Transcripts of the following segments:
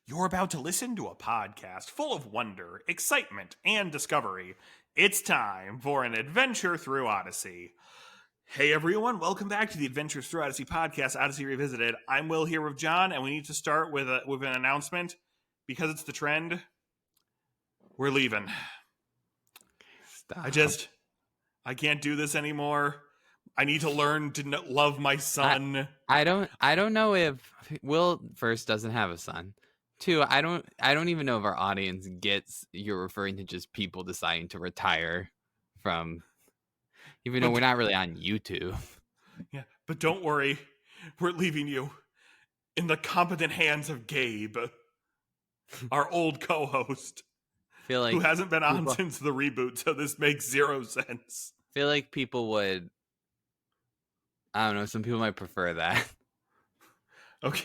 You're about to listen to a podcast full of wonder, excitement, and discovery. It's time for an adventure through Odyssey. Hey everyone, welcome back to the Adventures Through Odyssey podcast, Odyssey Revisited. I'm Will here with John, and we need to start with an announcement. Because it's the trend, we're leaving. Stop. I can't do this anymore. I need to learn to love my son. I don't know if Will first doesn't have a son. Two, I don't even know if our audience gets you're referring to just people deciding to retire from, even though we're not really on YouTube. Yeah, but don't worry, we're leaving you in the competent hands of Gabe, our old co-host, who hasn't been on since the reboot, so this makes zero sense. I feel like people would, I don't know, some people might prefer that. Okay.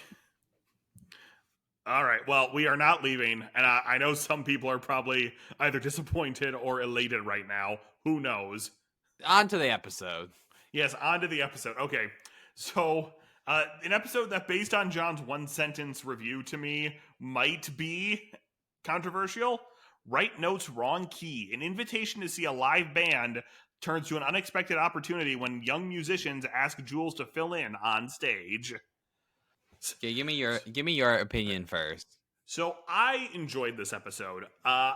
All right, well, we are not leaving, and I know some people are probably either disappointed or elated right now. Who knows? On to the episode. Yes, on to the episode. Okay, so an episode that, based on John's one-sentence review to me, might be controversial. Right notes, wrong key. An invitation to see a live band turns to an unexpected opportunity when young musicians ask Jules to fill in on stage. Okay, give me your opinion first. So I enjoyed this episode. I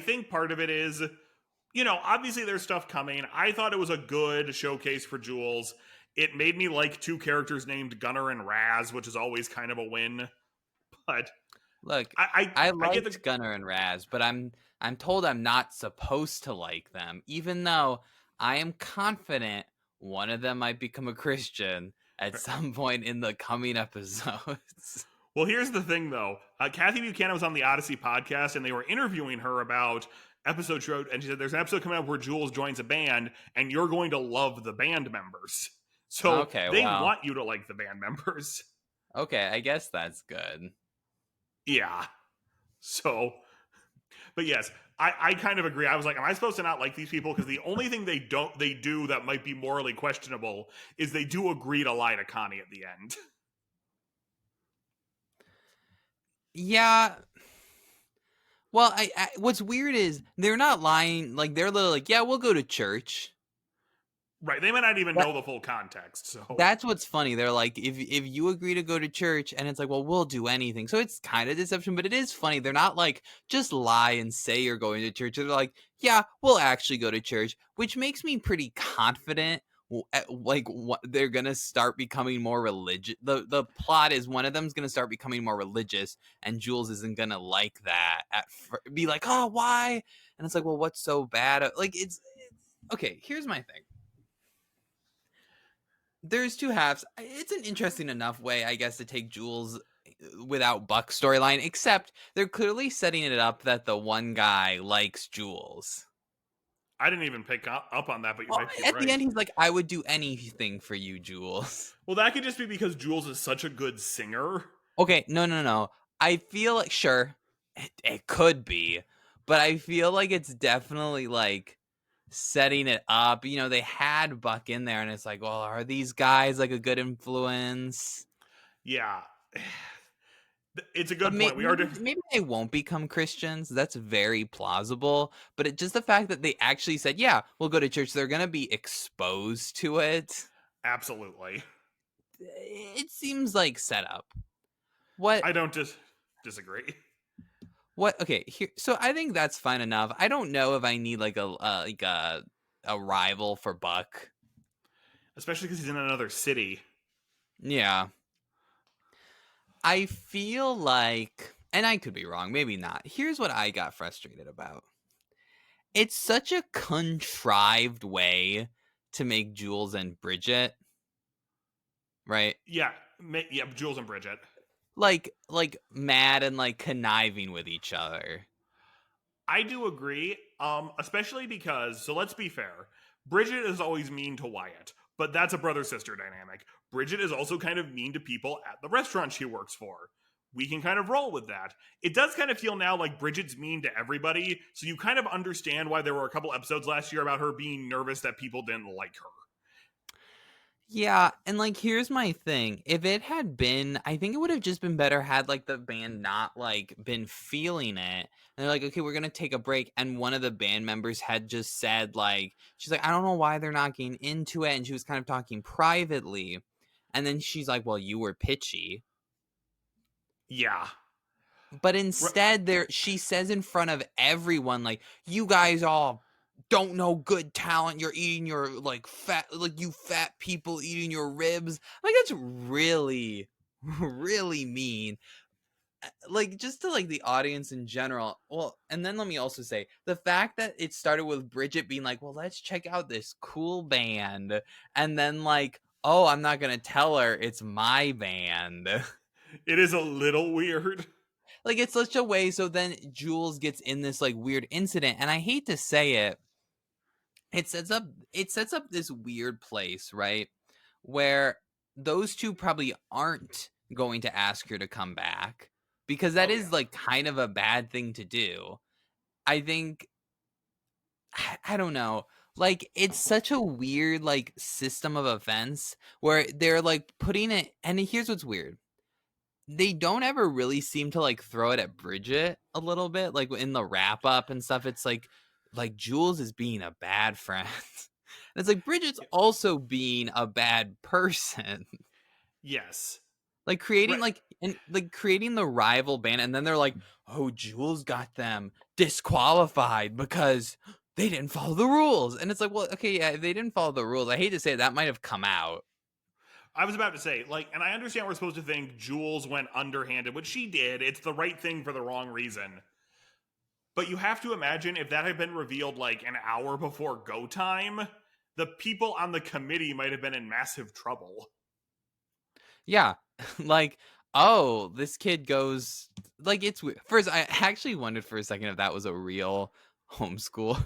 think part of it is, obviously there's stuff coming. I thought it was a good showcase for Jules. It made me like two characters named Gunnar and Raz, which is always kind of a win. But look, I liked Gunnar and Raz, but I'm told I'm not supposed to like them, even though I am confident one of them might become a Christian at some point in the coming episodes. Well, here's the thing, though. Kathy Buchanan was on the Odyssey podcast, and they were interviewing her about episode show, and she said there's an episode coming up where Jules joins a band, and you're going to love the band members. So they want you to like the band members. Okay, I guess that's good. Yeah. So, but yes, I kind of agree. I was like, am I supposed to not like these people? Because the only thing they do that might be morally questionable is they do agree to lie to Connie at the end. Yeah. Well, I what's weird is they're not lying. Like, they're literally like, yeah, we'll go to church. Right. They might not even know the full context. So that's what's funny. They're like, if you agree to go to church, and it's like, well, we'll do anything. So it's kind of deception, but it is funny. They're not like, just lie and say you're going to church. They're like, yeah, we'll actually go to church, which makes me pretty confident. Like, they're gonna start becoming more religious. The plot is one of them's gonna start becoming more religious, and Jules isn't gonna like that. Be like, oh, why? And it's like, well, what's so bad? Like, it's okay. Here's my thing. There's two halves. It's an interesting enough way, I guess, to take Jules without Buck storyline, except they're clearly setting it up that the one guy likes Jules. I didn't even pick up on that, but you might be right. At the end, he's like, I would do anything for you, Jules. Well, that could just be because Jules is such a good singer. Okay, no. I feel like, sure, it could be, but I feel like it's definitely like setting it up. They had Buck in there, and it's like, well, are these guys like a good influence? Yeah. It's a good point. We are different. Maybe they won't become Christians. That's very plausible. But just the fact that they actually said, yeah, we'll go to church, they're going to be exposed to it. Absolutely. It seems like setup. What? I don't disagree. What? Okay, here. So I think that's fine enough. I don't know if I need like a rival for Buck, especially because he's in another city. Yeah. I feel like, and I could be wrong, maybe not. Here's what I got frustrated about. It's such a contrived way to make Jules and Bridget, right? Yeah, Jules and Bridget. Like mad and like conniving with each other. I do agree, especially because, so let's be fair, Bridget is always mean to Wyatt, but that's a brother-sister dynamic. Bridget is also kind of mean to people at the restaurant she works for. We can kind of roll with that. It does kind of feel now like Bridget's mean to everybody, so you kind of understand why there were a couple episodes last year about her being nervous that people didn't like her. Yeah, and, like, here's my thing, if it had been I think it would have just been better had, like, the band not, like, been feeling it, and they're like, "Okay, we're gonna take a break," and one of the band members had just said, like she's like, "I don't know why they're not getting into it," and she was kind of talking privately, and then she's like, "Well, you were pitchy." Yeah. But Ri- instead, she says in front of everyone, like, "You guys all don't know good talent. You're eating your like fat, like you fat people eating your ribs." Like that's really, really mean. Like just to like the audience in general. Well, and then let me also say the fact that it started with Bridget being like, "Well, let's check out this cool band," and then like, "Oh, I'm not gonna tell her it's my band." It is a little weird. Like it's such a way so then Jules gets in this like weird incident and I hate to say it, it sets up this weird place, right? Where those two probably aren't going to ask her to come back because that Oh is yeah. like kind of a bad thing to do. I think I don't know. Like it's such a weird like system of events where they're like putting it and here's what's weird. They don't ever really seem to, like, throw it at Bridget a little bit, like, in the wrap up and stuff, it's like, Jules is being a bad friend. And it's like, Bridget's Yeah. also being a bad person. Yes. Like, creating, Right. like and, like, creating the rival band, and then they're like, "Oh, Jules got them disqualified because they didn't follow the rules." And it's like, well, okay, yeah, they didn't follow the rules. I hate to say it, that might have come out. I was about to say, like, and I understand we're supposed to think Jules went underhanded, which she did. It's the right thing for the wrong reason. But you have to imagine if that had been revealed like an hour before go time, the people on the committee might have been in massive trouble. Yeah. Like, oh, this kid goes like it's weird. First, I actually wondered for a second if that was a real homeschool.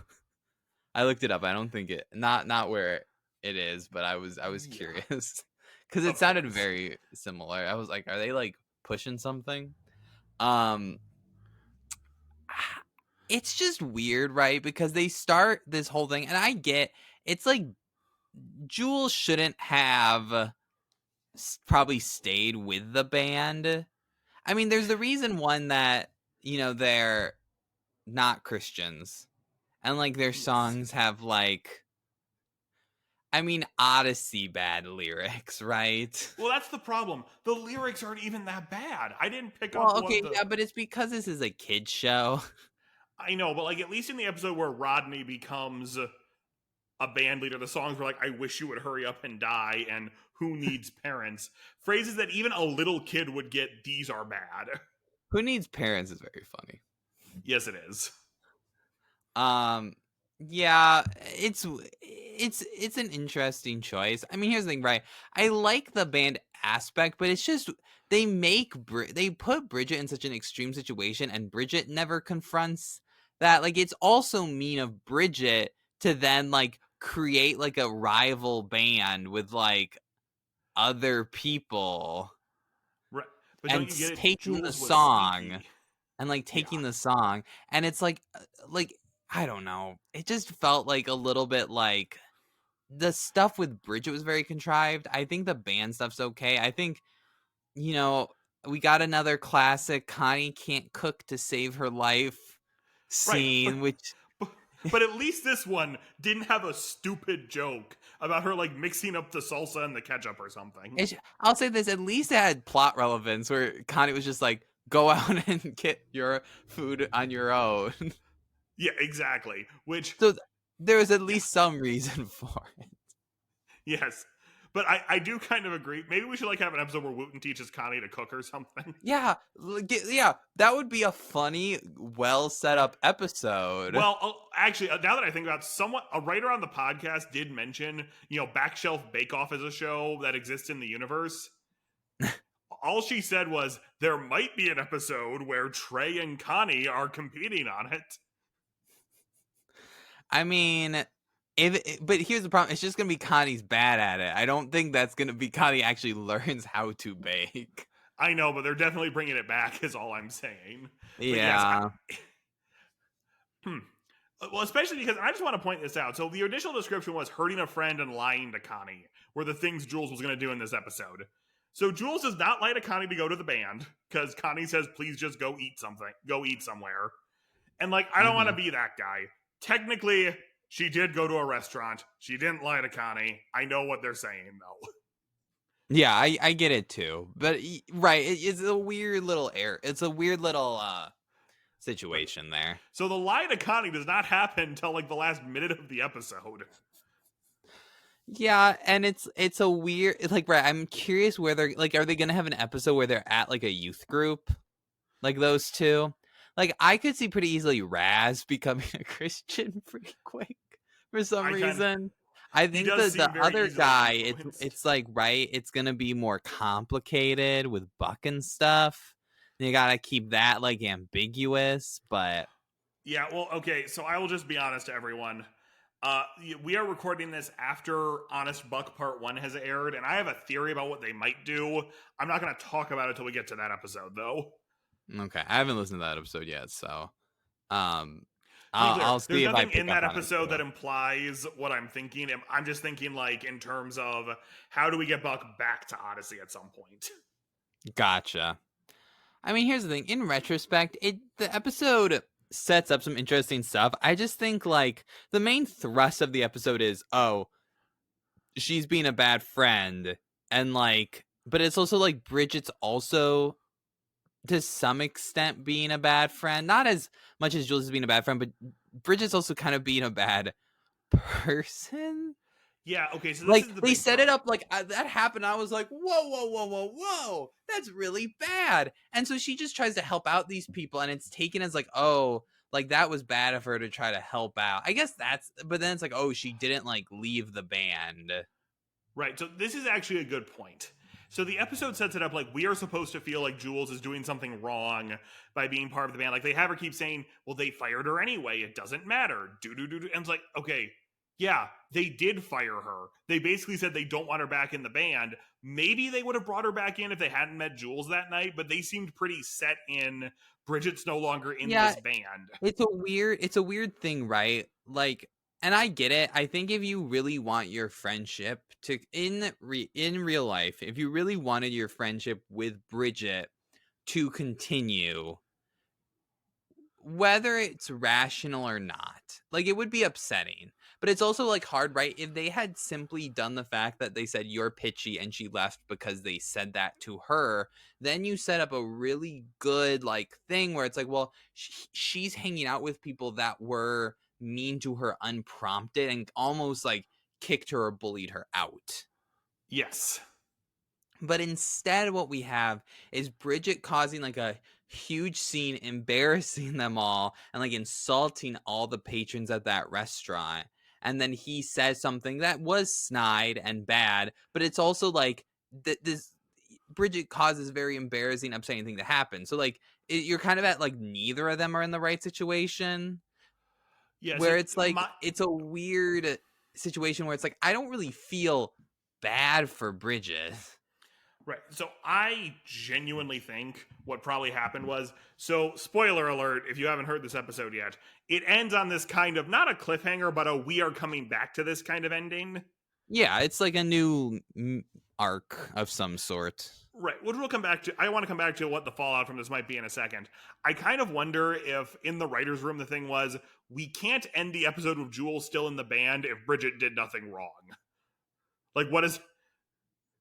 I looked it up. I don't think it not where it is, but I was Yeah, curious because it of sounded course. very similar. I was like, are they like pushing something? Um it's just weird, right? Because they start this whole thing and I get it's like Jules shouldn't have probably stayed with the band. I mean, there's the reason one that, they're not Christians and like their Yes. songs have like I mean, Odyssey bad lyrics, right? Well, that's the problem. The lyrics aren't even that bad. I didn't pick up Well, what okay, the. yeah, but it's because this is a kid show. I know, but like at least in the episode where Rodney becomes a band leader, the songs were like, I wish you would hurry up and die, and who needs parents? Phrases that even a little kid would get, these are bad. Who Needs Parents is very funny. Yes, it is. Um yeah, it's an interesting choice. I mean, here's the thing, right? I like the band aspect, but it's just they put Bridget in such an extreme situation and Bridget never confronts that. Like it's also mean of Bridget to then like create like a rival band with like other people Right. But don't and you get it? taking the Jules was song sneaky. and like Yeah. taking the song and it's like I don't know, it just felt like a little bit like the stuff with Bridget was very contrived. I think the band stuff's okay. I think, you know, we got another classic Connie can't cook to save her life Right. scene, which But, but at least this one didn't have a stupid joke about her like mixing up the salsa and the ketchup or something. I'll say this, at least it had plot relevance where Connie was just like, go out and get your food on your own. Yeah, exactly. Which, So there was at yeah, least some reason for it. yes. But I do kind of agree. Maybe we should like have an episode where Wooten teaches Connie to cook or something. Yeah, yeah, that would be a funny, well set Right. up episode. Well, actually, now that I think about it, a writer on the podcast did mention, Backshelf Bake Off is a show that exists in the universe. All she said was there might be an episode where Trey and Connie are competing on it. I mean, but here's the problem: it's just gonna be Connie's bad at it. I don't think that's gonna be Connie actually learns how to bake. I know, but they're definitely bringing it back, is all I'm saying. But yes, Yeah, hmm. Well, especially because I just want to point this out. So the initial description was hurting a friend and lying to Connie, were the things Jules was going to do in this episode. So Jules does not lie to Connie to go to the band because Connie says, please just go eat something, go eat somewhere. And like, I don't want to be that guy. Technically, she did go to a restaurant. She didn't lie to Connie. I know what they're saying though. Yeah, I get it too. But right, it's a weird little it's a weird little situation there. So the lie to Connie does not happen until like the last minute of the episode. Yeah, and it's a weird like right, I'm curious where they're like are they going to have an episode where they're at like a youth group? Like those two? Like I could see pretty easily Raz becoming a Christian pretty quick for some reason. I think the other guy, it's like, right, it's going to be more complicated with Buck and stuff. You got to keep that like ambiguous, but yeah, well, okay, so I will just be honest to everyone. We are recording this after Honest Buck Part 1 has aired, and I have a theory about what they might do. I'm not going to talk about it until we get to that episode, though. Okay, I haven't listened to that episode yet, so I'll see if I pick in that episode that implies what I'm thinking. I'm just thinking like in terms of how do we get Buck back to Odyssey at some point. Gotcha. I mean, here's the thing. In retrospect, the episode sets up some interesting stuff. I just think like the main thrust of the episode is, oh, she's being a bad friend, and like, but it's also like Bridget's also to some extent being a bad friend, not as much as Jules is being a bad friend, but Bridget's also kind of being a bad person. Yeah, okay, so this like is the they set it up like that happened. I was like, whoa, that's really bad. And so she just tries to help out these people, and it's taken as like, oh, like that was bad of her to try to help out. I guess but then it's like, oh, she didn't like leave the band. Right, so this is actually a good point. So the episode sets it up like we are supposed to feel like Jules is doing something wrong by being part of the band. Like they have her keep saying, well, they fired her anyway. It doesn't matter. And it's like, okay, yeah, they did fire her. They basically said they don't want her back in the band. Maybe they would have brought her back in if they hadn't met Jules that night, but they seemed pretty set in Bridget's no longer in this band. It's a weird thing, right? Like, and I get it. I think if you really want your friendship to in real life, if you really wanted your friendship with Bridget to continue, whether it's rational or not, like it would be upsetting. But it's also like hard, right? If they had simply done the fact that they said you're pitchy and she left because they said that to her, then you set up a really good like thing where it's like, well, she's hanging out with people that were mean to her unprompted and almost like kicked her or bullied her out. Yes. But instead what we have is Bridget causing like a huge scene, embarrassing them all and like insulting all the patrons at that restaurant. And then he says something that was snide and bad, but it's also like this Bridget causes very embarrassing, upsetting thing to happen. So like you're kind of at like neither of them are in the right situation. Yeah, where it's like it's a weird situation where it's like I don't really feel bad for Bridget. Right. So I genuinely think what probably happened was, so spoiler alert, if you haven't heard this episode yet, it ends on this kind of, not a cliffhanger, but a we are coming back to this kind of ending. Yeah, it's like a new arc of some sort. Right, which we'll come back to. I want to come back to what the fallout from this might be in a second. I kind of wonder if in the writer's room the thing was, we can't end the episode with Jules still in the band if Bridget did nothing wrong. Like, what is...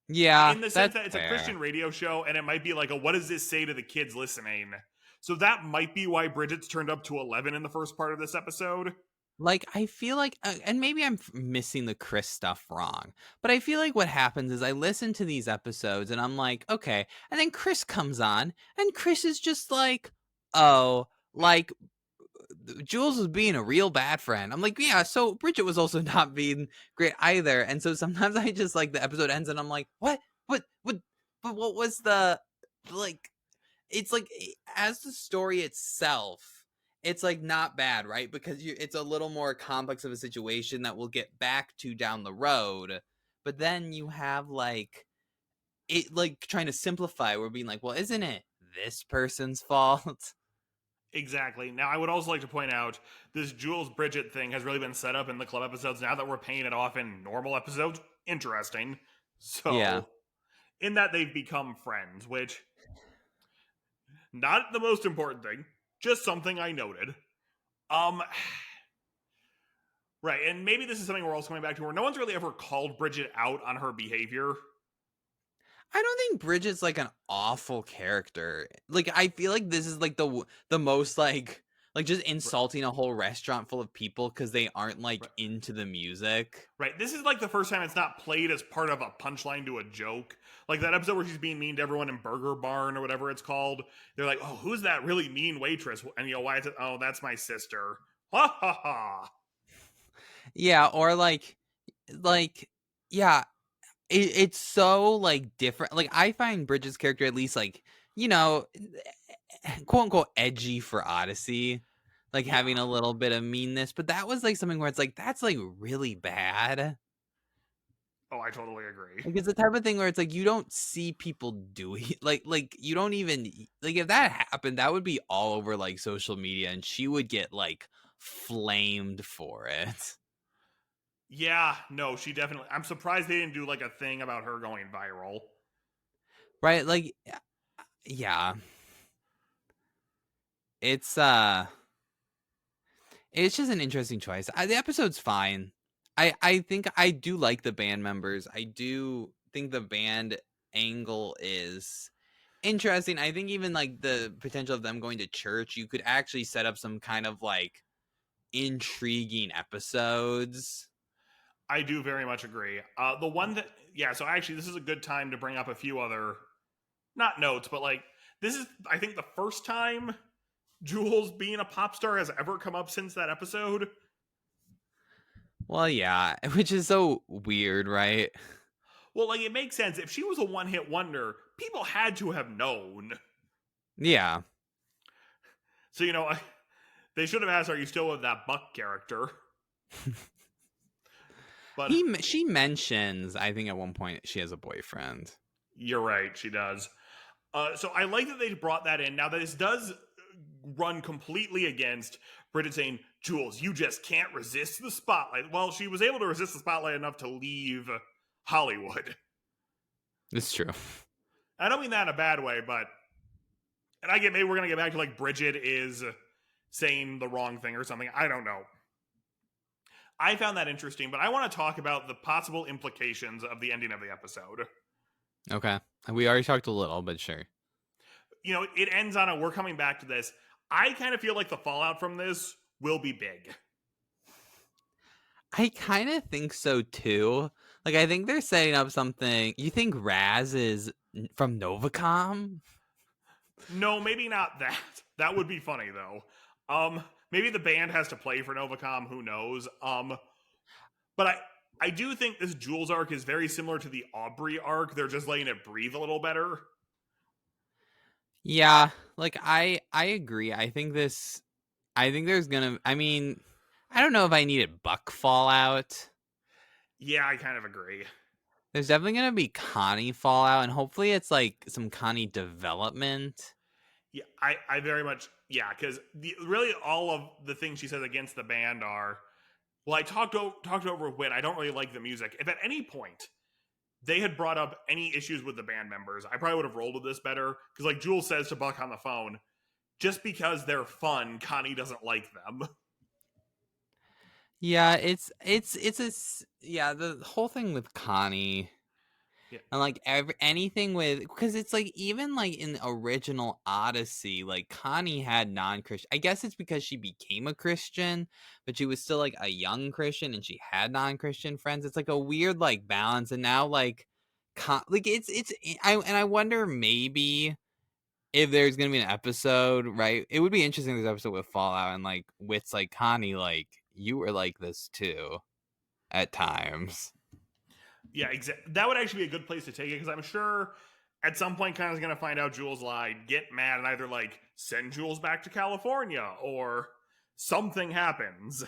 Yeah, in the sense that it's a Christian radio show, and it might be like a what does this say to the kids listening? So that might be why Bridget's turned up to 11 in the first part of this episode. Like, I feel like, and maybe I'm missing the Chris stuff wrong, but I feel like what happens is I listen to these episodes and I'm like, okay, and then Chris comes on, and Chris is just like, oh, like, Jules was being a real bad friend. I'm like, yeah, so Bridget was also not being great either. And so sometimes I just like the episode ends and I'm like, what was the, like, it's like as the story itself, it's like not bad, right? Because it's a little more complex of a situation that we'll get back to down the road. But then you have like it like trying to simplify. We're being like, well, isn't it this person's fault? Exactly. Now, I would also like to point out this Jules Bridget thing has really been set up in the club episodes now that we're paying it off in normal episodes. interesting. Yeah. So, in that they've become friends, which, not the most important thing, just something I noted. Um, right, and maybe this is something we're also coming back to where no one's really ever called Bridget out on her behavior. I don't think Bridget's like an awful character. Like I feel like this is like the most like just R- insulting a whole restaurant full of people because they aren't like Right, into the music. right. This is like the first time it's not played as part of a punchline to a joke. Like that episode where she's being mean to everyone in Burger Barn or whatever it's called. They're like, "Oh, who's that really mean waitress?" And why is it? Oh, that's my sister. Ha ha ha. Yeah, or like yeah, it's so like different. Like I find Bridget's character at least like you know quote unquote edgy for Odyssey. Like Yeah. having a little bit of meanness, but that was like something where it's like that's like really bad. Oh, I totally agree. Like, it's the type of thing where it's like you don't see people doing like you don't even like if that happened, that would be all over like social media and she would get like flamed for it. Yeah, no, she definitely. I'm surprised they didn't do like a thing about her going viral. Right? Like yeah. It's it's just an interesting choice. The episode's fine. I think I do like the band members. I do think the band angle is interesting. I think even like the potential of them going to church, you could actually set up some kind of like intriguing episodes. I do very much agree. The one that, yeah, so actually, this is a good time to bring up a few other, not notes, but like, this is, I think, the first time Jules being a pop star has ever come up since that episode. Well, yeah, which is so weird, right? Well, like, it makes sense. If she was a one hit wonder, people had to have known. Yeah. So, they should have asked, "Are you still with that Buck character?" But She mentions I think at one point she has a boyfriend. you're right, she does. So I like that they brought that in. Now, this does run completely against Bridget saying, "Jules, you just can't resist the spotlight." Well, she was able to resist the spotlight enough to leave Hollywood. It's true. I don't mean that in a bad way, but, and I get, maybe we're gonna get back to like Bridget is saying the wrong thing or something. I don't know. I found that interesting, but I want to talk about the possible implications of the ending of the episode. Okay. We already talked a little, but sure. It ends on a, we're coming back to this. I kind of feel like the fallout from this will be big. I kind of think so too. Like I think they're setting up something. You think Raz is from Novacom? No, maybe not that. That would be funny though. Maybe the band has to play for Novacom. Who knows? But I do think this Jules arc is very similar to the Aubrey arc. They're just letting it breathe a little better. Yeah, like I agree. I think there's gonna I mean, I don't know if I needed Buck fallout. Yeah, I kind of agree. There's definitely gonna be Connie fallout, and hopefully it's like some Connie development. Yeah, I very much, yeah, because really all of the things she says against the band are, well, I talked over Wit. I don't really like the music. If at any point they had brought up any issues with the band members, I probably would have rolled with this better. Because like Jules says to Buck on the phone, just because they're fun, Connie doesn't like them. Yeah, yeah, the whole thing with Connie Yeah, and like anything with because it's like even like in the original Odyssey, like Connie had non-Christian. I guess it's because she became a Christian, but she was still like a young Christian and she had non-Christian friends. It's like a weird like balance, and now like, like I wonder maybe if there's gonna be an episode, right? It would be interesting this episode with Fallout and like Wit's like Connie, like you were like this too at times. yeah, exactly. That would actually be a good place to take it because I'm sure at some point Connie's going to find out Jules lied, get mad, and either like send Jules back to California or something happens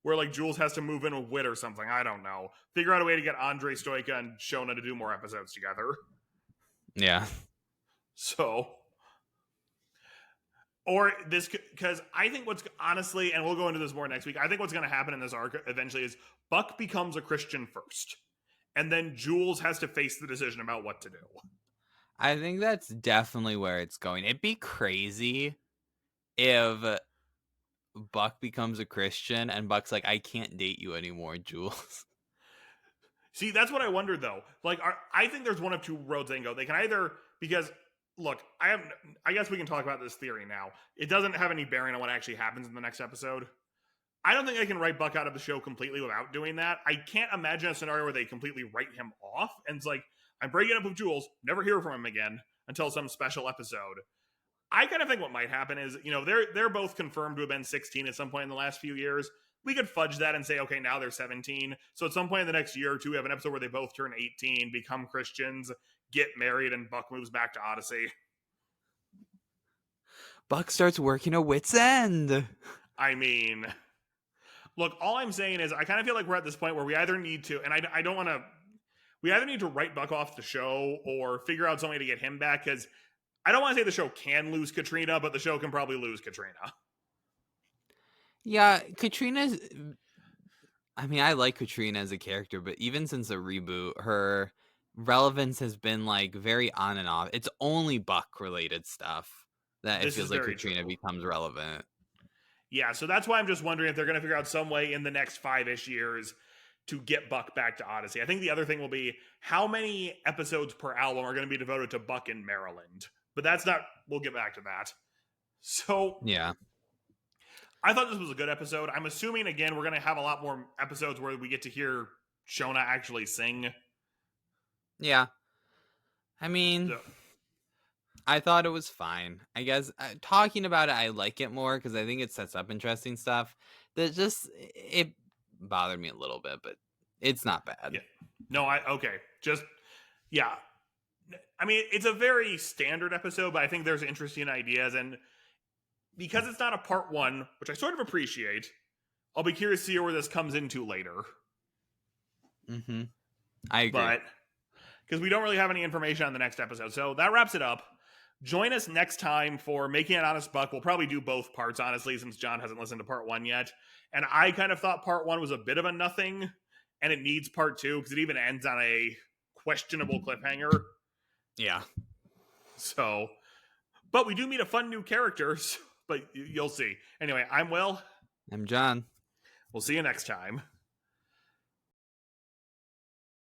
where like Jules has to move in with Wit or something. I don't know. Figure out a way to get Andre Stoica and Shona to do more episodes together. Yeah. So, or this, because I think what's honestly, and we'll go into this more next week, I think what's going to happen in this arc eventually is Buck becomes a Christian first. and then Jules has to face the decision about what to do. I think that's definitely where it's going. It'd be crazy if Buck becomes a Christian and Buck's like, I can't date you anymore, Jules. See, that's what I wondered though. Like, I think there's one of two roads they can go. They can either, because look, I guess we can talk about this theory now. It doesn't have any bearing on what actually happens in the next episode. I don't think I can write Buck out of the show completely without doing that. I can't imagine a scenario where they completely write him off and it's like, I'm breaking up with Jules, never hear from him again until some special episode. I kind of think what might happen is, they're both confirmed to have been 16 at some point in the last few years. We could fudge that and say, okay, now they're 17. So at some point in the next year or two, we have an episode where they both turn 18, become Christians, get married, and Buck moves back to Odyssey. Buck starts working a wit's end. I mean, look, all I'm saying is I kind of feel like we're at this point where we either need to, and I don't want to, we either need to write Buck off the show or figure out some way to get him back, because I don't want to say the show can lose Katrina, but the show can probably lose Katrina. Yeah, Katrina's. I mean, I like Katrina as a character, but even since the reboot, her relevance has been like very on and off. It's only Buck related stuff that it feels like Katrina becomes relevant. Yeah, so that's why I'm just wondering if they're going to figure out some way in the next 5-ish years to get Buck back to Odyssey. I think the other thing will be how many episodes per album are going to be devoted to Buck in Maryland. But that's not, we'll get back to that. So, yeah. I thought this was a good episode. I'm assuming, again, we're going to have a lot more episodes where we get to hear Shona actually sing. Yeah. I mean, I thought it was fine. I guess talking about it, I like it more because I think it sets up interesting stuff. That just, it bothered me a little bit, but it's not bad. Yeah. No, okay. Just, yeah. I mean, it's a very standard episode, but I think there's interesting ideas. And because it's not a part one, which I sort of appreciate, I'll be curious to see where this comes into later. Mm-hmm. I agree. But, because we don't really have any information on the next episode. So that wraps it up. Join us next time for Making an Honest Buck. We'll probably do both parts, honestly, since John hasn't listened to part one yet. And I kind of thought part one was a bit of a nothing, and it needs part two, because it even ends on a questionable cliffhanger. Yeah. So, but we do meet a fun new character, but you'll see. Anyway, I'm Will. I'm John. We'll see you next time.